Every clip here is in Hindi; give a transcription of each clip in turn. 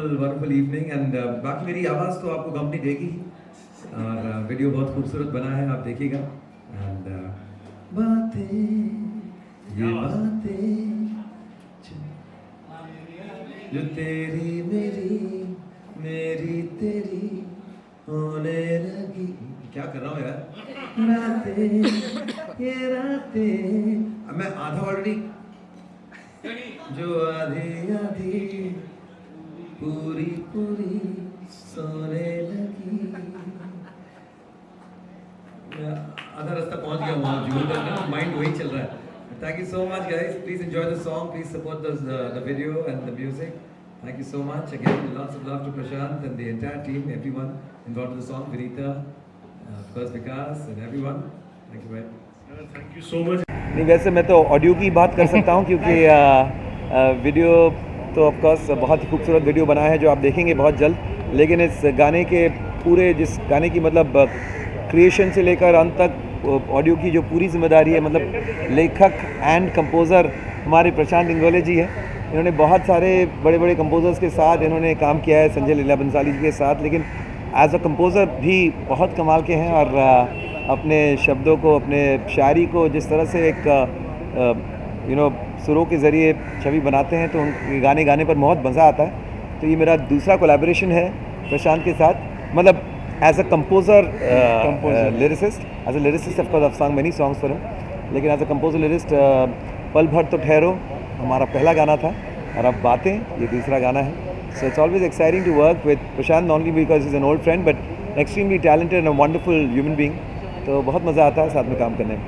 वंडरफुल इवनिंग एंड बाकी मेरी आवाज़ तो आपको कंपनी देगी और वीडियो बहुत खूबसूरत बना है, आप देखिएगा। एंड ये बातें जो तेरी मेरी तेरी होने लगी। क्या कर रहा हूँ यार, ये रातें मैं आधा ऑलरेडी, जो आधी आधी पूरी पूरी सोने लगी। आधा रास्ता पहुंच गया वहाँ जुगल करना, माइंड वही चल रहा है। Thank you so much guys, please enjoy the song, please support the video and the music. Thank you so much again, lots of love to Prashant and the entire team, everyone involved in the song, Vinita, of course Vikas and everyone. Thank you very much. Thank you so much. नहीं, वैसे मैं तो ऑडियो की बात कर सकता हूँ क्योंकि वीडियो तो ऑफ कोर्स बहुत ही खूबसूरत वीडियो बना है जो आप देखेंगे बहुत जल्द। लेकिन इस गाने के पूरे, जिस गाने की मतलब क्रिएशन से लेकर अंत तक ऑडियो की जो पूरी जिम्मेदारी है, मतलब लेखक एंड कंपोज़र हमारे प्रशांत इंगोले जी हैं। इन्होंने बहुत सारे बड़े बड़े कंपोज़र्स के साथ इन्होंने काम किया है, संजय लीला बंसाली जी के साथ, लेकिन एज अ कंपोज़र भी बहुत कमाल के हैं। और अपने शब्दों को, अपने शायरी को जिस तरह से एक सुरों के ज़रिए छवि बनाते हैं तो उन गाने गाने पर बहुत मज़ा आता है। तो ये मेरा दूसरा कोलैबोरेशन है प्रशांत के साथ, मतलब as a composer lyricist. As a lyricist of course I song many songs for him, लेकिन एज अ कंपोज़र लिरिस्ट पल भर तो ठहरो हमारा पहला गाना था और अब बातें ये दूसरा गाना है। So it's always exciting to work with Prashant, not only because is an old friend but extremely talented and wonderful human being. तो बहुत मज़ा आता है साथ में काम करने में।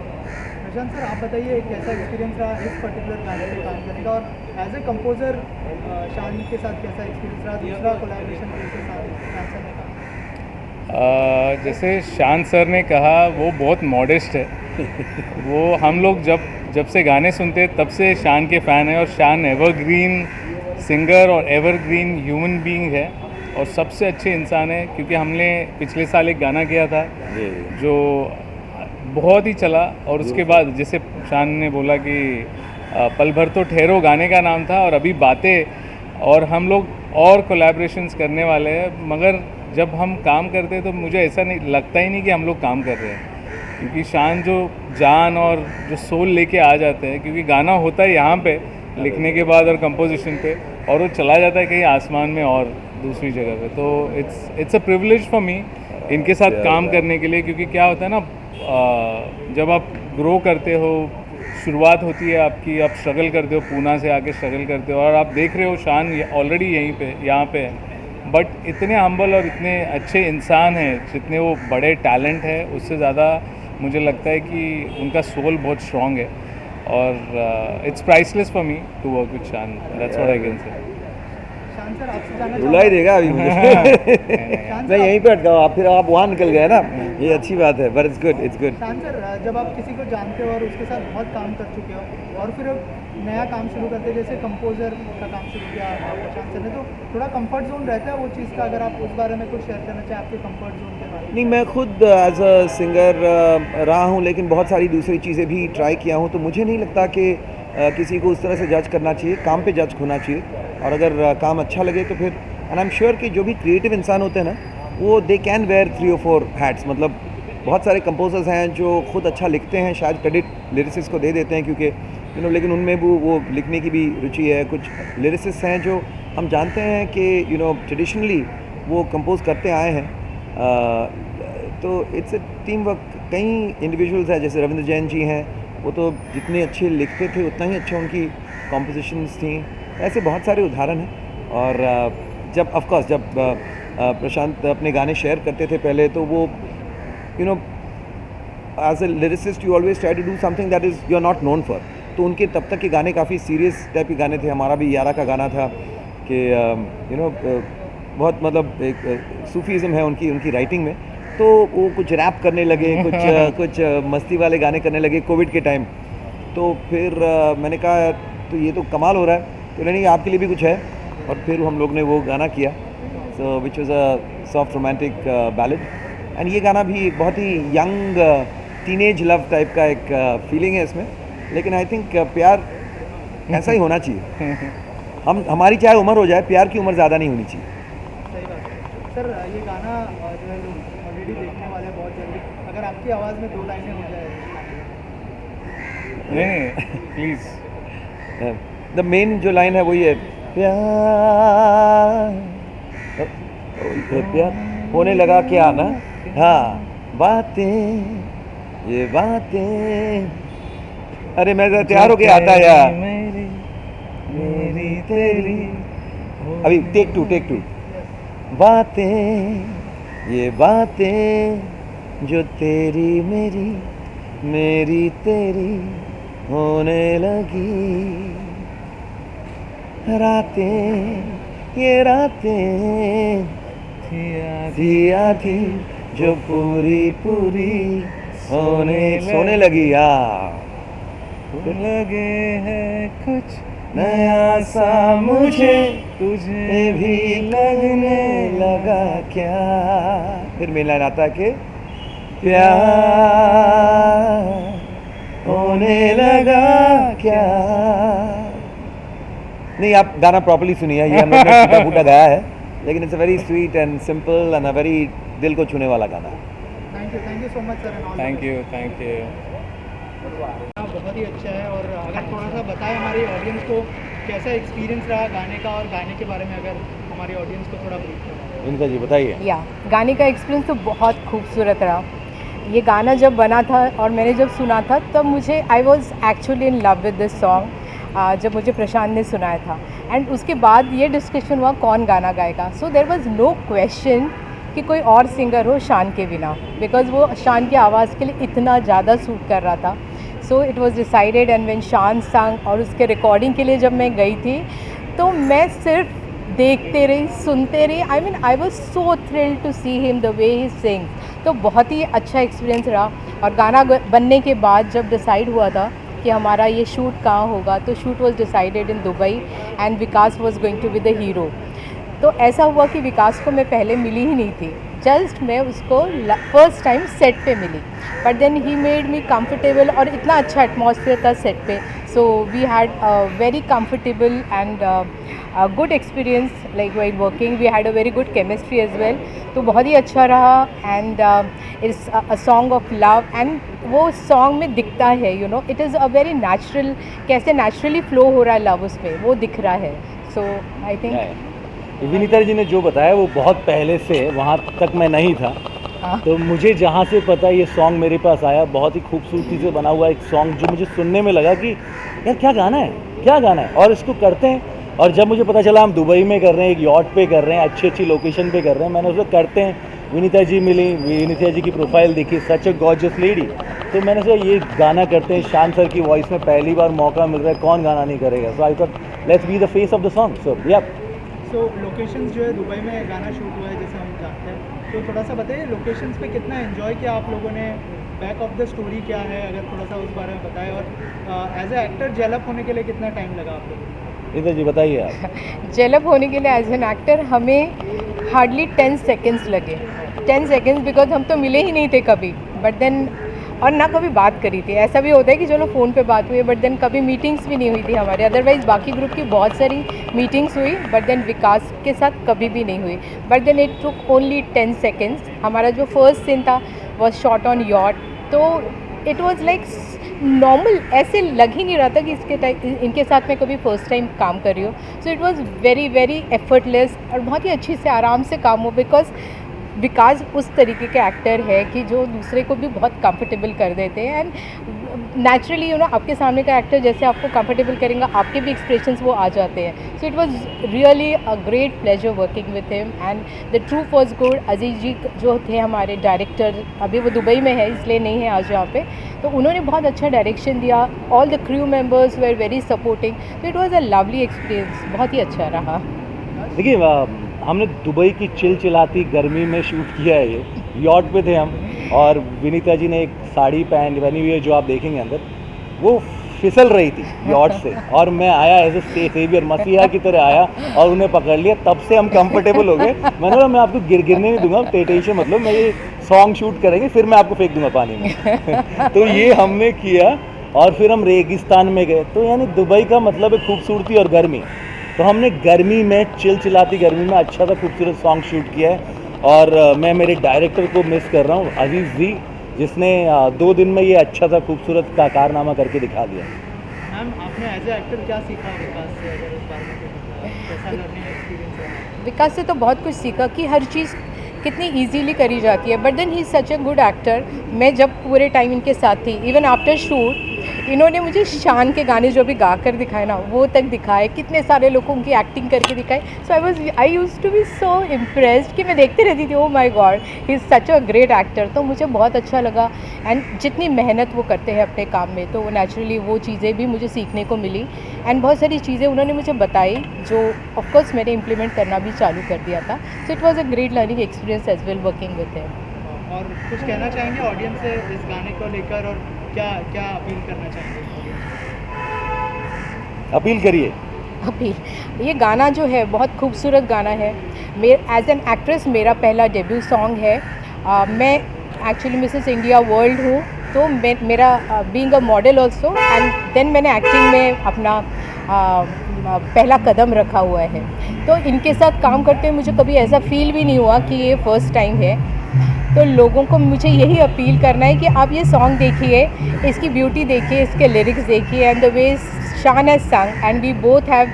प्रशांत सर, आप बताइए कैसा एक्सपीरियंस रहा इस पर्टिकुलर गाने पे काम करने का, और एज ए कंपोज़र शान के साथ कैसा एक्सपीरियंस रहा, दूसरा कोलैबोरेशन के साथ शान सर ने कहा? जैसे शान सर ने कहा वो बहुत मॉडेस्ट है। वो हम लोग जब से गाने सुनते तब से शान के फ़ैन है, और शान एवरग्रीन सिंगर और एवरग्रीन ह्यूमन बीइंग है और सबसे अच्छे इंसान है। क्योंकि हमने पिछले साल एक गाना किया था जो बहुत ही चला, और उसके बाद जैसे शान ने बोला कि पल भर तो ठहरो गाने का नाम था, और अभी बातें, और हम लोग और कोलैबोरेशंस करने वाले हैं। मगर जब हम काम करते हैं तो मुझे ऐसा नहीं लगता ही नहीं कि हम लोग काम कर रहे हैं, क्योंकि शान जो जान और जो सोल लेके आ जाते हैं, क्योंकि गाना होता है यहाँ पे लिखने के बाद और कंपोजिशन पे, और वो चला जाता है कहीं आसमान में और दूसरी जगह पे। तो it's a privilege for me इनके साथ काम करने के लिए। क्योंकि क्या होता है ना, जब आप ग्रो करते हो, शुरुआत होती है आपकी, आप स्ट्रगल करते हो, पूना से आके स्ट्रगल करते हो, और आप देख रहे हो शान ऑलरेडी यहाँ पे है, बट इतने हम्बल और इतने अच्छे इंसान हैं, जितने वो बड़े टैलेंट है, उससे ज़्यादा मुझे लगता है कि उनका सोल बहुत स्ट्रॉन्ग है। और it's priceless for me to work with Shaan, that's what I can say. Shaan sir, आपसे जानना रुला ही देगा अभी मुझे। मैं यहीं पे अटका हूँ, फिर आप वहाँ निकल गए ना, ये अच्छी बात है, but it's good, it's good. शान सर, जब आप किसी को जानते हो और उसके साथ बहुत काम कर चुके हो और फिर नया काम शुरू करते हैं, जैसे कंपोज़र का काम शुरू किया प्रशांत सर ने, तो थोड़ा कंफर्ट जोन रहता है वो चीज़ का। अगर आप उस बारे में कुछ शेयर करना चाहें, आपके कंफर्ट जोन के बारे में। नहीं, मैं खुद एज अ सिंगर रहा हूँ, लेकिन बहुत सारी दूसरी चीज़ें भी ट्राई किया हूँ, तो मुझे नहीं लगता कि किसी को उस तरह से जज करना चाहिए, काम पे जज होना चाहिए। और अगर काम अच्छा लगे तो फिर, एंड आई एम श्योर कि जो भी क्रिएटिव इंसान होते हैं ना, वो they can wear 3 or 4 hats. मतलब बहुत सारे कंपोजर्स हैं जो खुद अच्छा लिखते हैं, शायद क्रेडिट लिरिसिस्ट को दे देते हैं क्योंकि लेकिन उनमें वो लिखने की भी रुचि है। कुछ लिरिसिस्ट हैं जो हम जानते हैं कि ट्रेडिशनली वो कंपोज करते आए हैं। तो इट्स अ टीम वर्क। कई इंडिविजुअल्स हैं, जैसे रविंद्र जैन जी हैं, वो तो जितने अच्छे लिखते थे उतना ही अच्छा उनकी कॉम्पोजिशंस थी। ऐसे बहुत सारे उदाहरण हैं। और जब ऑफकोर्स जब प्रशांत अपने गाने शेयर करते थे पहले, तो वो as a lyricist you always try to do something that is you are not known for. तो उनके तब तक के गाने काफ़ी सीरियस टाइप के गाने थे। हमारा भी यारा का गाना था कि बहुत मतलब एक सूफीज़म है उनकी उनकी राइटिंग में, तो वो कुछ रैप करने लगे, कुछ मस्ती वाले गाने करने लगे कोविड के टाइम। तो फिर मैंने कहा तो ये तो कमाल हो रहा है, तो नहीं आपके लिए भी कुछ है, और फिर हम लोग ने वो गाना किया, so which was a soft romantic ballad. And ये गाना भी बहुत ही यंग टीनेज लव टाइप का एक फीलिंग है इसमें, लेकिन आई थिंक प्यार ऐसा ही होना चाहिए। हमारी चाहे उम्र हो जाए, प्यार की उम्र ज़्यादा नहीं होनी चाहिए। सही बात है। सर ये गाना जो है लोग ऑलरेडी देखने वाले हैं बहुत जल्दी, अगर आपकी आवाज़ में 2 लाइनें हो जाए। नहीं प्लीज़। द मेन जो लाइन है वही है, प्यार होने लगा क्या ना, हाँ बातें ये बातें, अरे मैं तैयार होके आता यार, मेरी तेरी, अभी टेक टू, बातें ये बातें जो तेरी मेरी तेरी होने लगी, रातें ये रातें थी आधी जो पूरी सोने लगी यार, लगे है कुछ नया सा मुझे तुझे भी लगने लगा क्या। फिर मेन लाइन आता है कि प्यार होने लगा क्या। नहीं आप गाना प्रॉपर्ली सुनिए, ये हम लोग ने टूटा फूटा गाया है, लेकिन it's a very sweet and simple and a very दिल को छूने वाला गाना। Thank you so much sir. Thank you बहुत ही अच्छा है, और अगर थोड़ा सा बताएं हमारी ऑडियंस को कैसा एक्सपीरियंस रहा गाने का, और गाने के बारे में अगर हमारी ऑडियंस को थोड़ा ब्रीफ करें। इनका जी बताइए। या गाने का एक्सपीरियंस तो बहुत खूबसूरत रहा। ये गाना जब बना था और मैंने जब सुना था तब मुझे I was actually in love with this song, जब मुझे प्रशांत ने सुनाया था। एंड उसके बाद ये डिस्कशन हुआ कौन गाना गाएगा, so there was no question कि कोई और सिंगर हो शान के बिना, बिकॉज वो शान की आवाज़ के लिए इतना ज़्यादा सूट कर रहा था। So it was decided, and when शान संग, और उसके रिकॉर्डिंग के लिए जब मैं गई थी तो मैं सिर्फ देखते रही, सुनते रही। I mean I was so thrilled to see him the way he sings. तो बहुत ही अच्छा एक्सपीरियंस रहा। और गाना बनने के बाद जब डिसाइड हुआ था कि हमारा ये शूट कहाँ होगा, तो shoot was decided in Dubai, and Vikas was going to be the hero. तो ऐसा हुआ कि विकास को मैं पहले मिली ही नहीं थी, जस्ट मैं उसको फर्स्ट टाइम सेट पे मिली, but then he made me comfortable, और इतना अच्छा एटमॉस्फेयर था सेट पे। So we had a very comfortable and good experience like while working. We had a very good chemistry as well. तो बहुत ही अच्छा रहा, and it's a song of love, and वो सॉन्ग में दिखता है, you know, it is a very natural, कैसे नेचुरली फ्लो हो रहा है लव उसमें, वो दिख रहा है। So I think Vinita ji ने जो बताया वो बहुत पहले से, वहाँ तक मैं नहीं था, तो मुझे जहाँ से पता ये सॉन्ग मेरे पास आया, बहुत ही खूबसूरती से बना हुआ एक सॉन्ग, जो मुझे सुनने में लगा कि यार क्या गाना है, और इसको करते हैं। और जब मुझे पता चला हम दुबई में कर रहे हैं, एक यॉट पे कर रहे हैं, अच्छी लोकेशन पे कर रहे हैं, मैंने उसको करते हैं, विनीता जी मिली, विनीता जी की प्रोफाइल देखी, सच अ गॉर्जियस लेडी, तो मैंने सोचा ये गाना करते हैं, शान सर की वॉइस में पहली बार मौका मिल रहा है, कौन गाना नहीं करेगा। So I thought let's be the face of the song. So yeah so locations जो है दुबई में गाना शूट हुआ है जैसे हम जानते हैं, तो थोड़ा सा बताइए लोकेशंस पे कितना एंजॉय किया आप लोगों ने, बैक ऑफ द स्टोरी क्या है, अगर थोड़ा सा उस बारे में बताएं, और एज ए एक्टर डेवलप होने के लिए कितना टाइम लगा आप लोगों को? विनीता जी बताइए आप। डेवलप होने के लिए एज एन एक्टर हमें हार्डली 10 सेकेंड्स लगे। 10 सेकेंड्स बिकॉज हम तो मिले ही नहीं थे कभी, बट देन, और ना कभी बात करी थी। ऐसा भी होता है कि चलो फ़ोन पे बात हुई, बट देन कभी मीटिंग्स भी नहीं हुई थी हमारी। अदरवाइज़ बाकी ग्रुप की बहुत सारी मीटिंग्स हुई, बट देन विकास के साथ कभी भी नहीं हुई। But then it took only 10 seconds. हमारा जो फर्स्ट सीन था वॉज शॉट ऑन यॉट, तो इट वॉज लाइक नॉर्मल, ऐसे लग ही नहीं रहा था कि इनके साथ मैं कभी फर्स्ट टाइम काम कर रही हूँ। So it was very very effortless, और बहुत ही अच्छी से आराम से काम हो, बिकॉज विकास उस तरीके के एक्टर है कि जो दूसरे को भी बहुत कंफर्टेबल कर देते हैं। एंड नेचुरली आपके सामने का एक्टर जैसे आपको कंफर्टेबल करेंगे, आपके भी एक्सप्रेशंस वो आ जाते हैं. So it was really a great pleasure working with him and the troupe was good. Aziz ji जो थे हमारे डायरेक्टर, अभी वो दुबई में है इसलिए नहीं है आज यहाँ पे, तो उन्होंने बहुत अच्छा डायरेक्शन दिया. All the crew members were very supporting. तो it was a lovely experience, बहुत ही अच्छा रहा. देखिए हमने दुबई की चिलचिलाती गर्मी में शूट किया है. ये यॉट पे थे हम, और विनीता जी ने एक साड़ी पहनी हुई है जो आप देखेंगे अंदर, वो फिसल रही थी यॉट से, और मैं आया एज ए सेवियर, मसीहा की तरह आया और उन्हें पकड़ लिया. तब से हम कंफर्टेबल हो गए. मैंने बोला मैं आपको गिरने नहीं दूंगा, टेंशन मतलब मैं ये सॉन्ग शूट करेंगे फिर मैं आपको फेंक दूंगा पानी में. तो ये हमने किया और फिर हम रेगिस्तान में गए. तो यानी दुबई का मतलब है खूबसूरती और गर्मी. तो हमने गर्मी में, चिलचिलाती गर्मी में अच्छा सा खूबसूरत सॉन्ग शूट किया है. और मैं मेरे डायरेक्टर को मिस कर रहा हूँ, अजीज़ जी, जिसने 2 दिन में ये अच्छा सा खूबसूरत का कारनामा करके दिखा दिया. मैम आपने एज ए एक्टर क्या सीखा विकास से, अगर इस बारे में कुछ बताएं? कैसा लर्निंग एक्सपीरियंस रहा? विकास से तो बहुत कुछ सीखा कि हर चीज़ कितनी इजीली करी जाती है. But then he is such a good actor. मैं जब पूरे टाइम इनके साथ थी, इवन आफ्टर शूट इन्होंने मुझे शान के गाने जो भी गा कर दिखाए ना, वो तक दिखाए. कितने सारे लोगों की एक्टिंग करके दिखाए. So I used to be so impressed कि मैं देखते रहती थी, oh my God, he is such a great actor. तो मुझे बहुत अच्छा लगा. एंड जितनी मेहनत वो करते हैं अपने काम में, तो नेचुरली वो चीज़ें भी मुझे सीखने को मिली. एंड बहुत सारी चीज़ें उन्होंने मुझे बताई जो ऑफकोर्स मैंने इम्प्लीमेंट करना भी चालू कर दिया था. So it was a great learning experience as well working with him. और कुछ कहना चाहेंगे ऑडियंस से इस गाने को लेकर, और क्या क्या अपील करना चाहेंगे? अपील करिए. अभी ये गाना जो है बहुत खूबसूरत गाना है. एज एन एक्ट्रेस मेरा पहला डेब्यू सॉन्ग है. मैं एक्चुअली मिसेस इंडिया वर्ल्ड हूँ, तो मेरा being a model also, and then मैंने एक्टिंग में अपना पहला कदम रखा हुआ है. तो इनके साथ काम करते हुए मुझे कभी ऐसा फील भी नहीं हुआ कि ये फर्स्ट टाइम है. तो लोगों को मुझे यही अपील करना है कि आप ये सॉन्ग देखिए, इसकी ब्यूटी देखिए, इसके लिरिक्स देखिए, and the way Shaan has sung, and we both have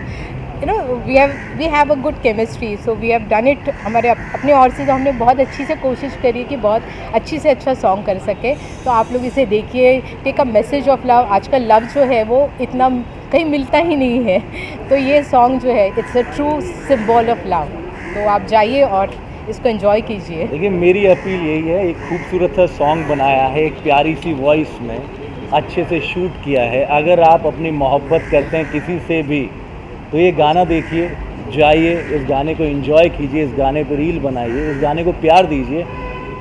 we have a good chemistry. So we have done it. हमारे अपने ओर से तो हमने बहुत अच्छी से कोशिश करी कि बहुत अच्छी से अच्छा सॉन्ग कर सके. तो आप लोग इसे देखिए. Take a message of love. आजकल लव जो है वो इतना कहीं मिलता ही नहीं है. तो ये सॉन्ग जो है it's a true symbol of love. तो आप जाइए और इसको एंजॉय कीजिए. देखिए मेरी अपील यही है, एक खूबसूरत सा सॉन्ग बनाया है, एक प्यारी सी वॉइस में अच्छे से शूट किया है. अगर आप अपनी मोहब्बत करते हैं किसी से भी, तो ये गाना देखिए, जाइए, इस गाने को एंजॉय कीजिए, इस गाने पर रील बनाइए, इस गाने को प्यार दीजिए,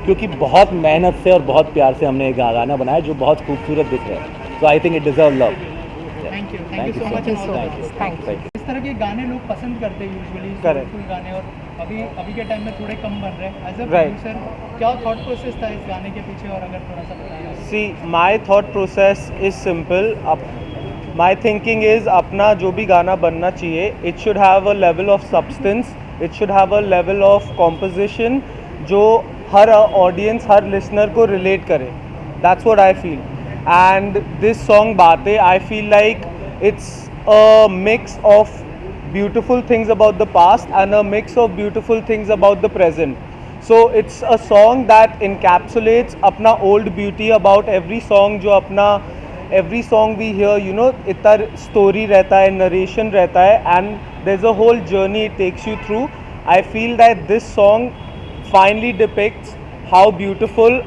क्योंकि बहुत मेहनत से और बहुत प्यार से हमने एक गाना बनाया जो बहुत खूबसूरत दिख रहा है. So I think it deserve love. Thank you so much. Thank you. इस तरह के गाने लोग पसंद करते हैं यूजुअली, सोलफुल गाने, और अभी के टाइम में थोड़े कम बन रहे हैं. एज अ प्रोड्यूसर क्या थॉट प्रोसेस था इस गाने के पीछे, और अगर थोड़ा सा बताया? See, my thought process is simple. My thinking is अपना जो भी गाना बनना चाहिए, it should have a level of substance, it should have a level of composition जो हर audience, हर listener को relate करे. That's what I feel. And this song बातें, I feel like it's a mix of beautiful things about the past and a mix of beautiful things about the present. So it's a song that encapsulates अपना old beauty about every song जो अपना every song we hear, you know, इतना story रहता है, narration रहता है, and there's a whole journey it takes you through. I feel that this song finally depicts how beautiful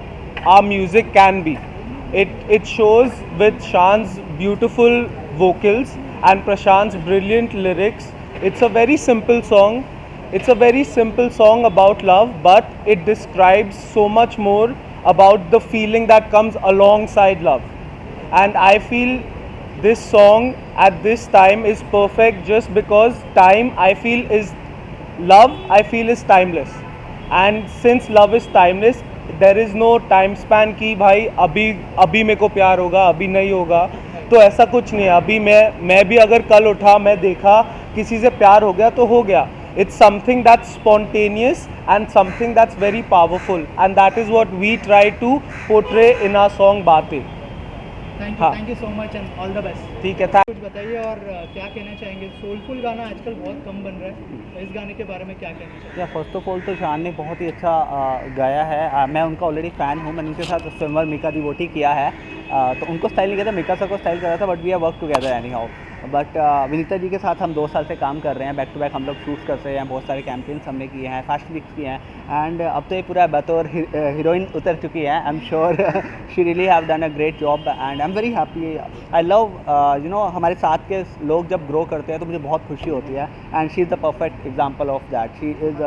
our music can be. It shows with Shan's beautiful vocals and Prashant's brilliant lyrics. It's a very simple song. It's a very simple song about love, but it describes so much more about the feeling that comes alongside love. And I feel this song at this time is perfect just because time, I feel, is love, I feel, is timeless. And since love is timeless, there is no time span कि भाई अभी मेरे को प्यार होगा, अभी नहीं होगा. तो ऐसा कुछ नहीं है. अभी मैं भी अगर कल उठा, मैं देखा किसी से प्यार हो गया तो हो गया. It's something that's spontaneous and something that's very powerful, and that is what we try to portray in our song Baatein. हाँ। Thank you so much and all the best. ठीक है, था कुछ बताइए और क्या कहना चाहेंगे, सोलफुल गाना आजकल बहुत कम बन रहा है, तो इस गाने के बारे में क्या कहना चाहेंगे? या फर्स्ट ऑफ ऑल तो शान ने बहुत ही अच्छा गाया है। मैं उनका ऑलरेडी फ़ैन हूँ। मैंने उनके साथ स्विमर मिका डिवोटी किया है। तो उनको स्टाइल नहीं किया था, मिका सर को स्टाइल करा था, but we are work together anyhow. But Vinita ji के साथ हम 2 साल से काम कर रहे हैं, बैक टू बैक हम लोग शूट करते हैं, बहुत सारे कैंपेन्स हमने किए हैं, फैशन वीक्स किए हैं, एंड अब तो ये पूरा बतौर हीरोइन उतर चुकी है। आई am sure she really have done a great job and I am very happy. I love you know हमारे साथ के लोग जब ग्रो करते हैं तो मुझे बहुत खुशी होती है, and she is the perfect example of that. She is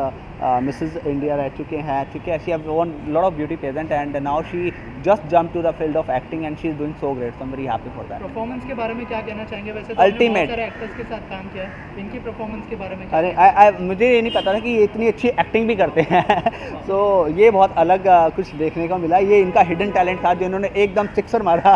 Mrs India रह चुके हैं, ठीक है। She have won lot of beauty pageant and now she just jump to the field of acting and she is doing so great, so I am very happy for that. Performance के बारे में क्या कहना चाहेंगे? वैसे तो आपने Ultimate. बहुत सारे एक्टर्स के साथ काम किया है, इनकी परफॉर्मेंस के बारे में क्या अरे मुझे ये नहीं पता था कि ये इतनी अच्छी एक्टिंग भी करते हैं सो ये बहुत अलग कुछ देखने को मिला। ये इनका हिडन टैलेंट था जो इन्होंने एकदम सिक्सर मारा।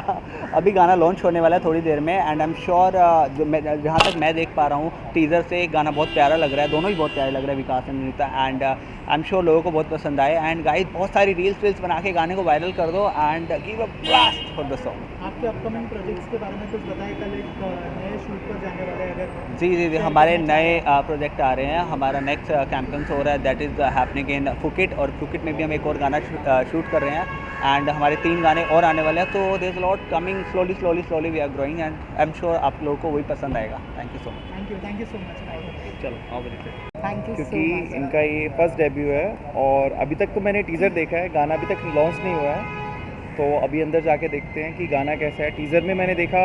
अभी गाना लॉन्च होने वाला है थोड़ी देर में, एंड आई एम श्योर जहाँ तक मैं देख पा रहा हूँ टीज़र से गाना बहुत प्यारा लग रहा है, दोनों ही बहुत प्यारे लग रहे हैं, Vikas and Vinita, and I am sure लोगों को बहुत पसंद आए। एंड गाइस बहुत सारी रील्स बना के गाने को वायरल कर दो and give a blast for the song. आपके अपकमिंग प्रोजेक्ट्स के बारे में कुछ बताइए। कल एक नए शूट पर जाने वाले हैं, अगर जी हमारे नए प्रोजेक्ट आ रहे हैं। हमारा नेक्स्ट कैंपेन्स हो रहा है, that is happening in Phuket, और फुकेट में भी हम एक और गाना शूट कर रहे हैं, एंड हमारे 3 गाने और आने वाले हैं। तो there is lot coming, slowly we are growing, and I am sure आप लोगों को वही पसंद आएगा। Thank you so much. Thank you so much. चलो आओ मेरे थैंक यू सो क्योंकि मच। इनका ये फर्स्ट डेब्यू है और अभी तक तो मैंने टीज़र देखा है, गाना अभी तक लॉन्च नहीं हुआ है, तो अभी अंदर जाके देखते हैं कि गाना कैसा है। टीज़र में मैंने देखा,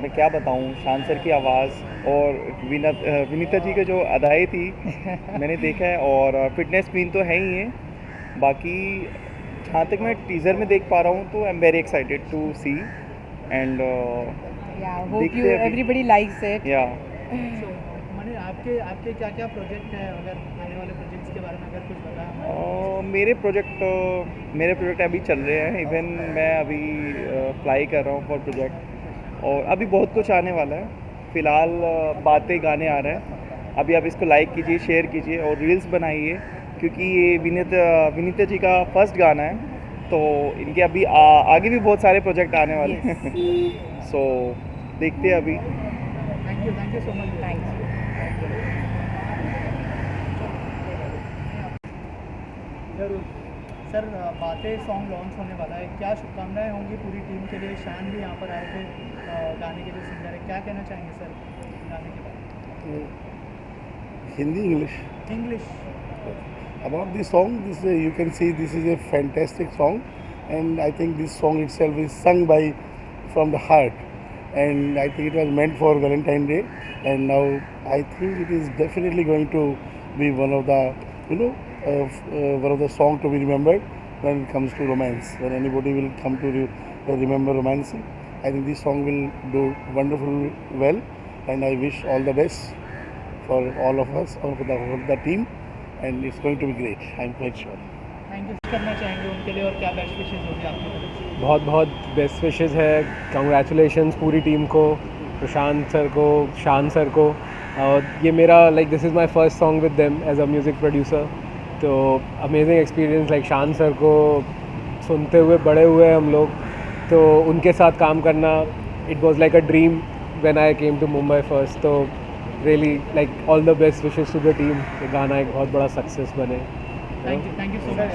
मैं क्या बताऊँ, शान सर की आवाज़ और विनीता जी की जो अदाई थी मैंने देखा है, और फिटनेस क्वीन तो है ही है। बाकी जहाँ तक मैं टीज़र में देख पा रहा हूँ तो I am very excited to see, and hope देखते यू हैं अभी। Everybody likes it. या मैंने आपके क्या क्या प्रोजेक्ट हैं, अगर आने वाले प्रोजेक्ट्स के बारे में अगर कुछ बताया? मेरे प्रोजेक्ट अभी चल रहे हैं। इवन मैं अभी अप्लाई कर रहा हूँ फॉर प्रोजेक्ट, और अभी बहुत कुछ आने वाला है। फ़िलहाल बातें गाने आ रहे हैं। अभी आप इसको लाइक कीजिए, शेयर कीजिए और रील्स बनाइए, क्योंकि ये विनीता जी का फर्स्ट गाना है, तो इनके अभी आगे भी बहुत सारे प्रोजेक्ट आने वाले हैं। सो देखते हैं अभी। Thank you so much. Thank you. जरूर सर, बातें सॉन्ग लॉन्च होने वाला है, क्या शुभकामनाएं होंगी पूरी टीम के लिए? शान भी यहाँ पर आए थे, गाने के जो सिंगर है, क्या कहना चाहेंगे सर गाने के बारे में? Hindi, English. English. About this song, you can see this is a fantastic song, and I think this song itself is sung from the heart, and I think it was meant for Valentine's Day, and now I think it is definitely going to be one of the one of the song to be remembered when it comes to romance. When anybody will come to remember romance, I think this song will do wonderful well, and I wish all the best for all of us, or for the team, and it's going to be great. I'm quite sure. Thank you करना चाहेंगे उनके लिए, और क्या बेस्ट विशेष होगी आपकी तरफ से? बहुत बहुत बेस्ट विशेज़ है। कंग्रेचुलेशंस पूरी टीम को, प्रशांत सर को, शान सर को। और ये मेरा this is my first song with them as a music producer, तो अमेजिंग एक्सपीरियंस। शान सर को सुनते हुए बड़े हुए हम लोग, तो उनके साथ काम करना it was like a dream when I came to Mumbai first. तो really all the best wishes to the team. ये गाना एक बहुत बड़ा सक्सेस बने। Thank you so much.